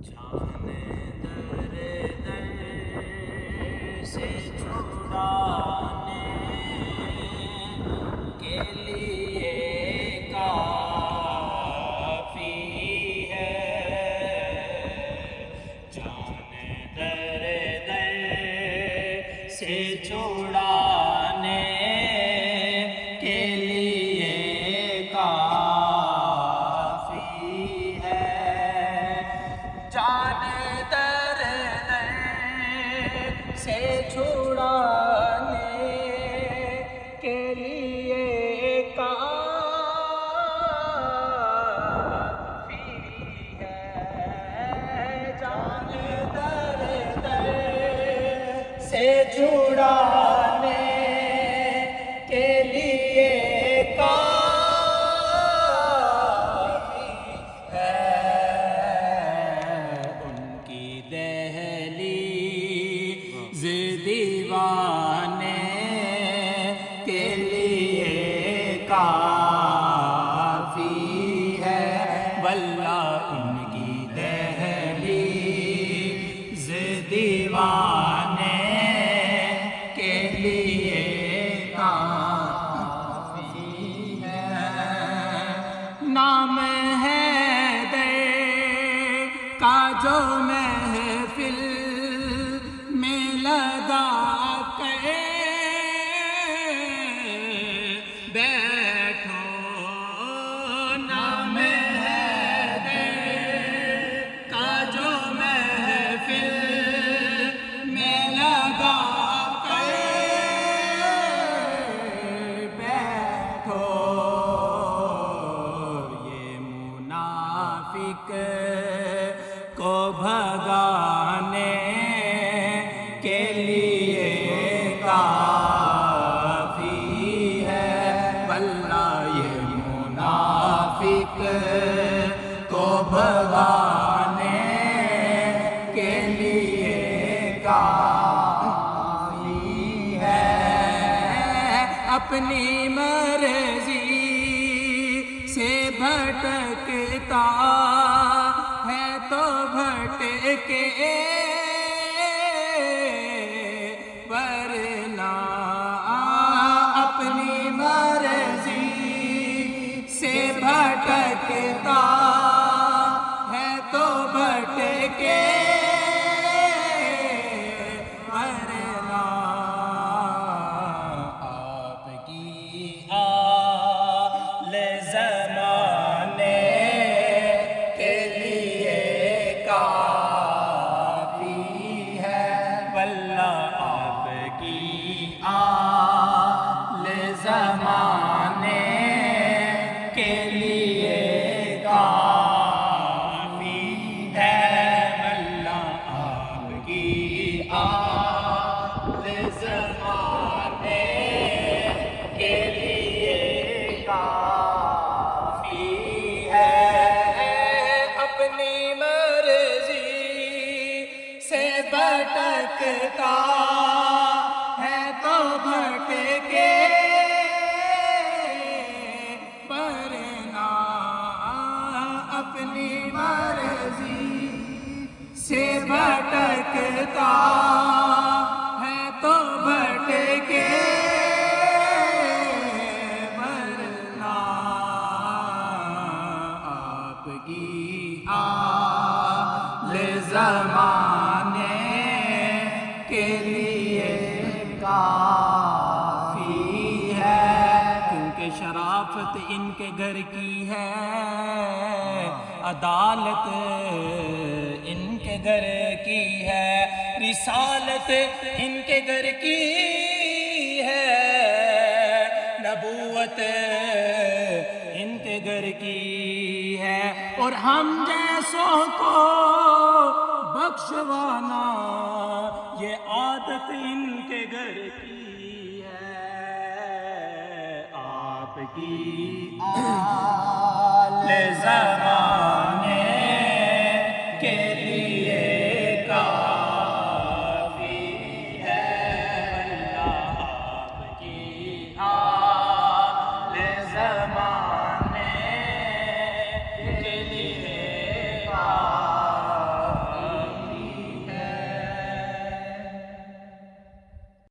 جان در در سے چھڑانے کے لیے کافی ہے، جان در در سے چھڑانے کے لیے کافی ہے، جان در در سے چھڑانے کے لیے کافی ہے، جان در در سے چھڑانے کے لیے کافی ہے، ان کی دہلیز دیوانے کے لیے کافی ہے، واللہ ان کی دہلیز دیوانے کے لیے کافی ہے، نام ہے کا جو محفل میں لگا کر بیٹھو، نام حیدر کا جو محفل میں لگا کر بیٹھو، یہ منافق کو بھگانے کے لیے کافی ہے، واللہ یہ منافق کو بھگانے کے لیے کافی ہے، اپنی مرضی سے بھٹکتا ہے تو بھٹکے، ورنہ اپنی مرضی سے بھٹکتا ہے تو بھٹکے، ورنہ آپ کی آل زمانے کے لیے کافی ہے، واللہ آپ کی آل زمانے کے لیے کافی ہے، واللہ آپ کی آل زمانے کے لیے کافی ہے، اپنی مرضی سے بھٹکتا ہے تو بھٹکے، ورنہ اپنی مرضی سے بھٹکتا ہے تو بھٹکے، ورنہ آپ کی آل زمانے کے لیے کافی ہے، کیونکہ شرافت ان کے گھر کی ہے، عدالت ان کے گھر کی ہے، رسالت ان کے گھر کی ہے، نبوت ان کے گھر کی ہے، اور ہم جیسوں کو بخشوانا یہ عادت ان کے گھر کی ہے، آپ کی آل زمانے کے